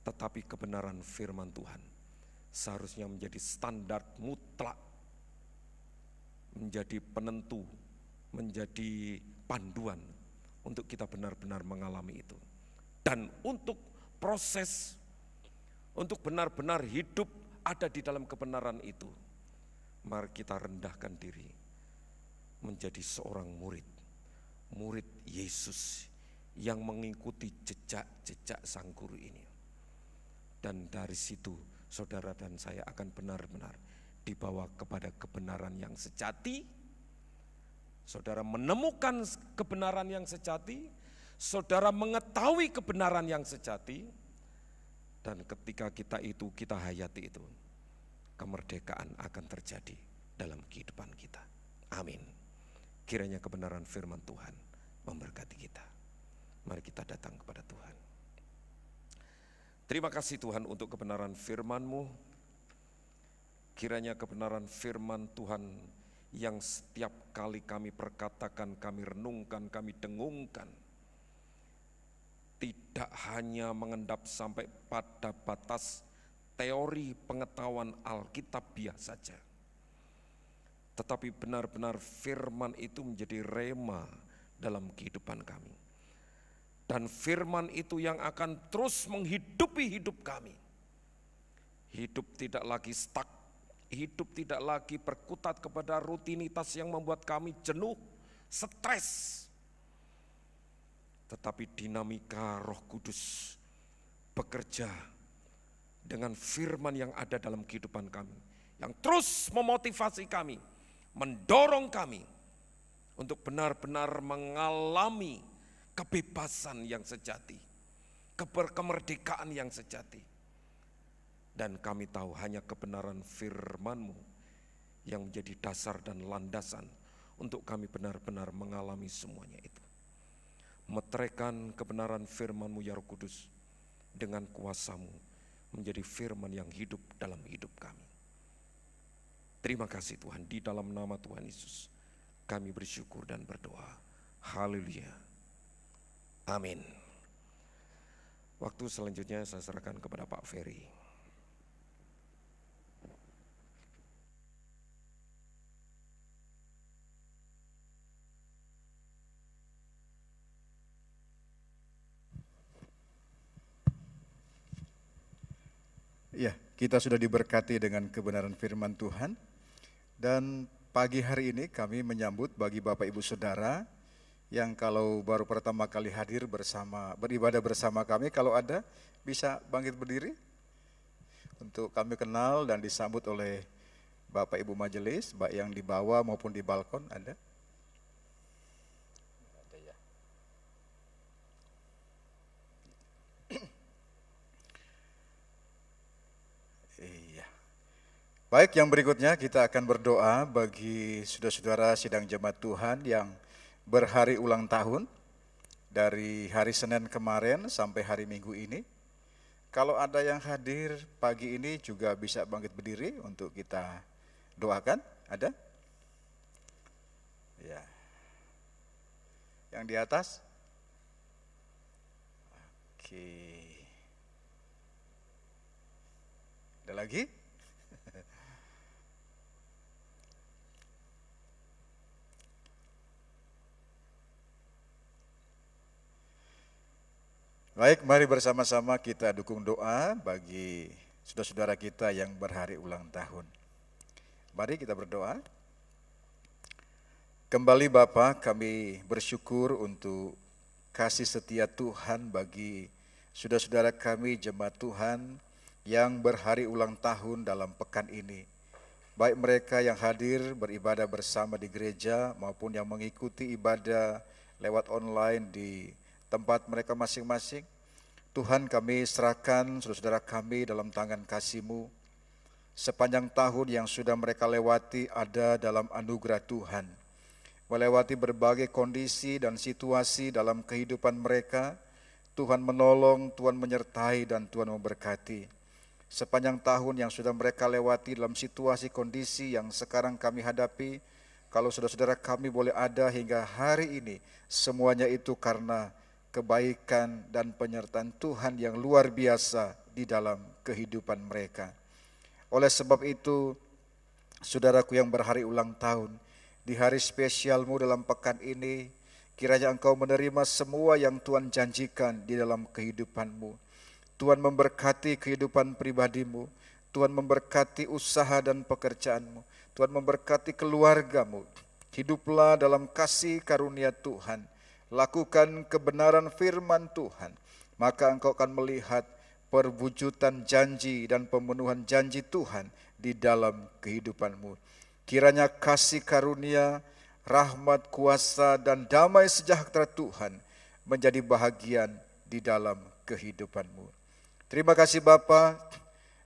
tetapi kebenaran firman Tuhan seharusnya menjadi standar mutlak, menjadi penentu, menjadi panduan untuk kita benar-benar mengalami itu. Dan untuk proses, untuk benar-benar hidup ada di dalam kebenaran itu, mari kita rendahkan diri menjadi seorang murid Yesus yang mengikuti jejak-jejak sang guru ini. Dan dari situ saudara dan saya akan benar-benar dibawa kepada kebenaran yang sejati. Saudara menemukan kebenaran yang sejati, saudara mengetahui kebenaran yang sejati, dan ketika kita hayati itu, kemerdekaan akan terjadi dalam kehidupan kita. Amin. Kiranya kebenaran firman Tuhan memberkati kita. Mari kita datang kepada Tuhan. Terima kasih Tuhan untuk kebenaran firman-Mu. Kiranya kebenaran firman Tuhan yang setiap kali kami perkatakan, kami renungkan, kami dengungkan, tidak hanya mengendap sampai pada batas teori pengetahuan Alkitabiah saja, tetapi benar-benar firman itu menjadi rema dalam kehidupan kami. Dan firman itu yang akan terus menghidupi hidup kami. Hidup tidak lagi stuck, hidup tidak lagi berkutat kepada rutinitas yang membuat kami jenuh, stres. Tetapi dinamika Roh Kudus bekerja dengan firman yang ada dalam kehidupan kami, yang terus memotivasi kami, mendorong kami untuk benar-benar mengalami kebebasan yang sejati, kemerdekaan yang sejati. Dan kami tahu hanya kebenaran firman-Mu yang menjadi dasar dan landasan untuk kami benar-benar mengalami semuanya itu. Meteraikan kebenaran firman-Mu ya Roh Kudus dengan kuasa-Mu menjadi firman yang hidup dalam hidup kami. Terima kasih Tuhan, di dalam nama Tuhan Yesus kami bersyukur dan berdoa. Haleluya. Amin. Waktu selanjutnya saya serahkan kepada Pak Ferry. Ya, kita sudah diberkati dengan kebenaran firman Tuhan. Dan pagi hari ini kami menyambut bagi Bapak Ibu Saudara yang kalau baru pertama kali hadir beribadah bersama kami, kalau ada bisa bangkit berdiri untuk kami kenal dan disambut oleh Bapak Ibu Majelis, baik yang di bawah maupun di balkon ada. Baik, yang berikutnya kita akan berdoa bagi saudara-saudara sidang jemaat Tuhan yang berhari ulang tahun dari hari Senin kemarin sampai hari Minggu ini. Kalau ada yang hadir pagi ini juga bisa bangkit berdiri untuk kita doakan. Ada? Ya. Yang di atas? Oke. Ada lagi? Baik, mari bersama-sama kita dukung doa bagi saudara-saudara kita yang berhari ulang tahun. Mari kita berdoa. Kembali Bapa, kami bersyukur untuk kasih setia Tuhan bagi saudara-saudara kami jemaat Tuhan yang berhari ulang tahun dalam pekan ini. Baik mereka yang hadir beribadah bersama di gereja maupun yang mengikuti ibadah lewat online di tempat mereka masing-masing. Tuhan, kami serahkan saudara-saudara kami dalam tangan kasih-Mu. Sepanjang tahun yang sudah mereka lewati ada dalam anugerah Tuhan. Melewati berbagai kondisi dan situasi dalam kehidupan mereka, Tuhan menolong, Tuhan menyertai dan Tuhan memberkati. Sepanjang tahun yang sudah mereka lewati dalam situasi kondisi yang sekarang kami hadapi, kalau saudara-saudara kami boleh ada hingga hari ini, semuanya itu karena kebaikan dan penyertaan Tuhan yang luar biasa di dalam kehidupan mereka. Oleh sebab itu, saudaraku yang berhari ulang tahun, di hari spesialmu dalam pekan ini, kiranya engkau menerima semua yang Tuhan janjikan di dalam kehidupanmu. Tuhan memberkati kehidupan pribadimu, Tuhan memberkati usaha dan pekerjaanmu, Tuhan memberkati keluargamu. Hiduplah dalam kasih karunia Tuhan. Lakukan kebenaran firman Tuhan, maka engkau akan melihat perwujudan janji dan pemenuhan janji Tuhan di dalam kehidupanmu. Kiranya kasih karunia, rahmat, kuasa, dan damai sejahtera Tuhan menjadi bahagian di dalam kehidupanmu. Terima kasih Bapa.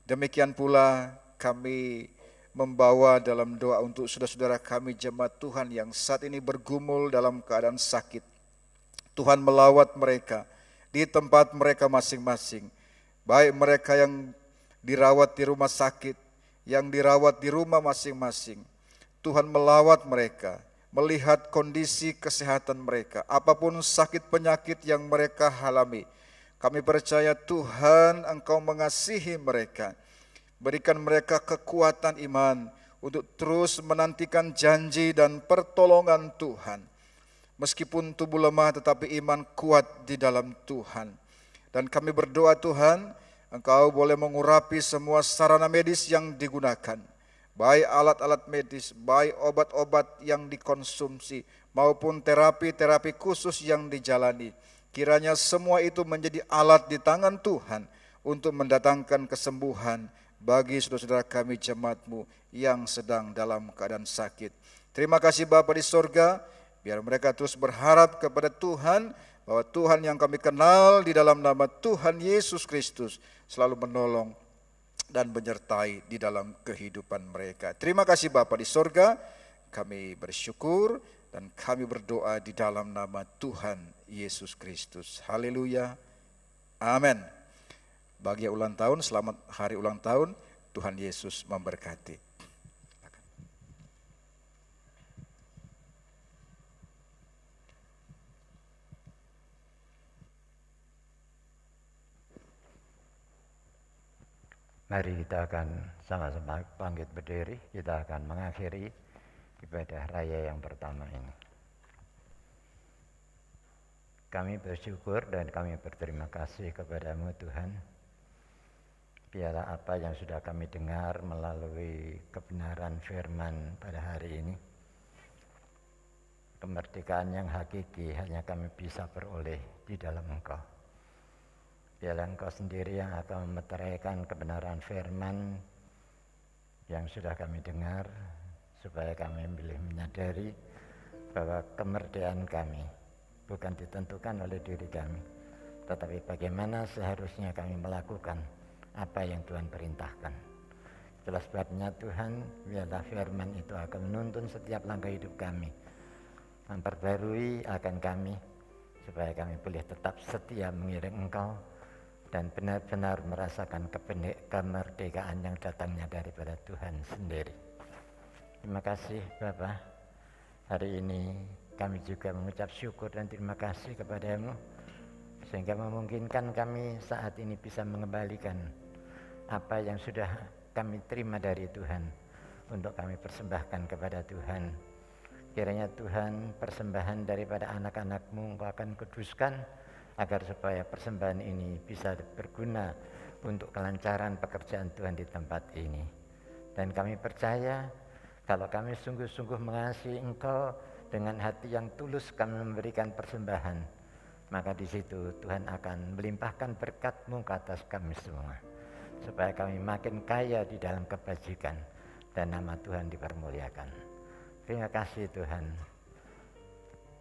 Demikian pula kami membawa dalam doa untuk saudara-saudara kami jemaat Tuhan yang saat ini bergumul dalam keadaan sakit. Tuhan melawat mereka di tempat mereka masing-masing. Baik mereka yang dirawat di rumah sakit, yang dirawat di rumah masing-masing. Tuhan melawat mereka, melihat kondisi kesehatan mereka, apapun sakit penyakit yang mereka alami. Kami percaya Tuhan Engkau mengasihi mereka. Berikan mereka kekuatan iman untuk terus menantikan janji dan pertolongan Tuhan. Meskipun tubuh lemah tetapi iman kuat di dalam Tuhan. Dan kami berdoa Tuhan, Engkau boleh mengurapi semua sarana medis yang digunakan. baik alat-alat medis, baik obat-obat yang dikonsumsi, maupun terapi-terapi khusus yang dijalani. Kiranya semua itu menjadi alat di tangan Tuhan untuk mendatangkan kesembuhan bagi saudara-saudara kami jemaat-Mu yang sedang dalam keadaan sakit. Terima kasih Bapa di sorga, biar mereka terus berharap kepada Tuhan, bahwa Tuhan yang kami kenal di dalam nama Tuhan Yesus Kristus selalu menolong dan menyertai di dalam kehidupan mereka. Terima kasih Bapa di sorga, kami bersyukur dan kami berdoa di dalam nama Tuhan Yesus Kristus. Haleluya, amin. Bagi yang ulang tahun, selamat hari ulang tahun, Tuhan Yesus memberkati. Mari kita akan sama-sama bangkit berdiri, kita akan mengakhiri ibadah raya yang pertama ini. Kami bersyukur dan kami berterima kasih kepada-Mu Tuhan. Biarlah apa yang sudah kami dengar melalui kebenaran firman pada hari ini, kemerdekaan yang hakiki hanya kami bisa peroleh di dalam Engkau. Biarlah Engkau sendiri yang akan memeteraikan kebenaran firman yang sudah kami dengar, supaya kami menyadari bahwa kemerdekaan kami bukan ditentukan oleh diri kami, tetapi bagaimana seharusnya kami melakukan apa yang Tuhan perintahkan. Itulah sebabnya Tuhan, biarlah firman itu akan menuntun setiap langkah hidup kami, memperbarui akan kami, supaya kami boleh tetap setia mengiring Engkau dan benar-benar merasakan kemerdekaan yang datangnya daripada Tuhan sendiri. Terima kasih Bapa. Hari ini kami juga mengucap syukur dan terima kasih kepada-Mu, sehingga memungkinkan kami saat ini bisa mengembalikan apa yang sudah kami terima dari Tuhan untuk kami persembahkan kepada Tuhan. Kiranya Tuhan, persembahan daripada anak-anak-Mu Engkau akan kuduskan, agar supaya persembahan ini bisa berguna untuk kelancaran pekerjaan Tuhan di tempat ini. Dan kami percaya kalau kami sungguh-sungguh mengasihi Engkau, dengan hati yang tulus kami memberikan persembahan, maka di situ Tuhan akan melimpahkan berkat-Mu ke atas kami semua, supaya kami makin kaya di dalam kebajikan dan nama Tuhan dipermuliakan. Terima kasih Tuhan.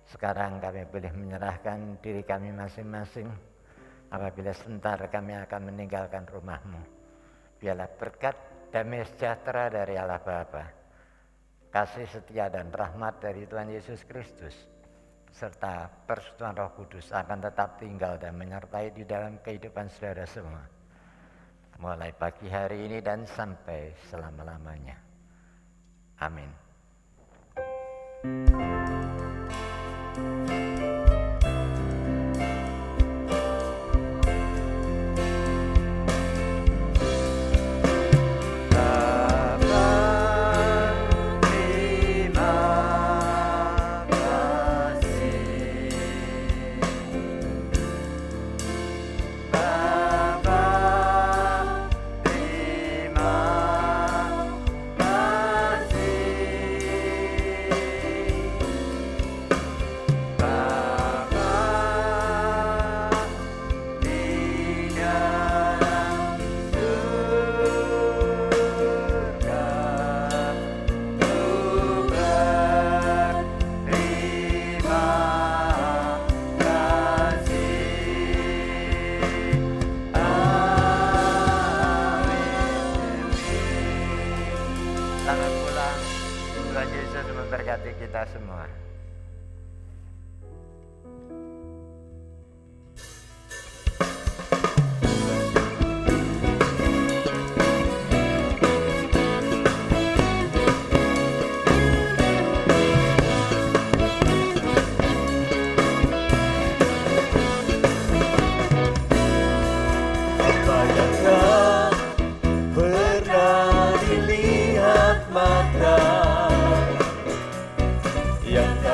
Sekarang kami boleh menyerahkan diri kami masing-masing apabila sebentar kami akan meninggalkan rumah-Mu. Biarlah berkat damai sejahtera dari Allah Bapa, kasih setia dan rahmat dari Tuhan Yesus Kristus, serta persekutuan Roh Kudus akan tetap tinggal dan menyertai di dalam kehidupan saudara semua, mulai pagi hari ini dan sampai selama-lamanya. Amin. Selamat pulang. Tuhan Yesus memberkati kita semua. Yang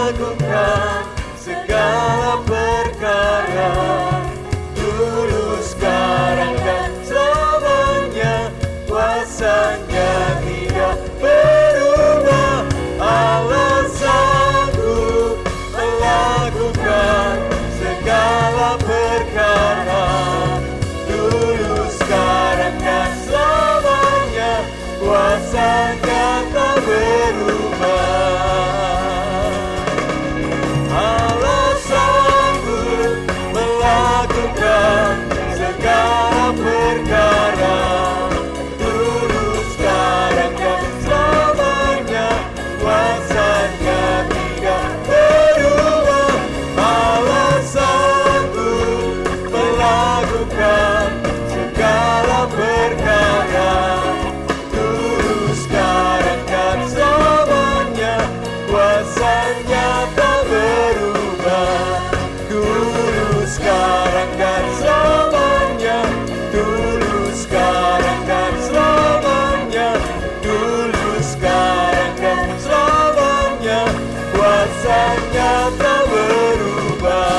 melakukan segala perkara, dulu, sekarang, dan selamanya. Kuasanya tidak berubah. Allah sanggup melakukan segala perkara, dulu, sekarang, dan selamanya. Kuasanya tak berubah. Allah sanggup melakukan segala perkara, dulu, sekarang, dan selamanya. Kuasanya tidak berubah. Allah sanggup melakukan segala perkara, dulu, sekarang, dan selamanya. Kuasanya tak berubah. Dulu, sekarang, dan selamanya. Dulu, sekarang, dan selamanya. Dulu, sekarang, dan selamanya. Kuasanya tak berubah.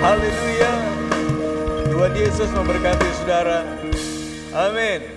Haleluya. Tuhan Yesus memberkati saudara. Amin.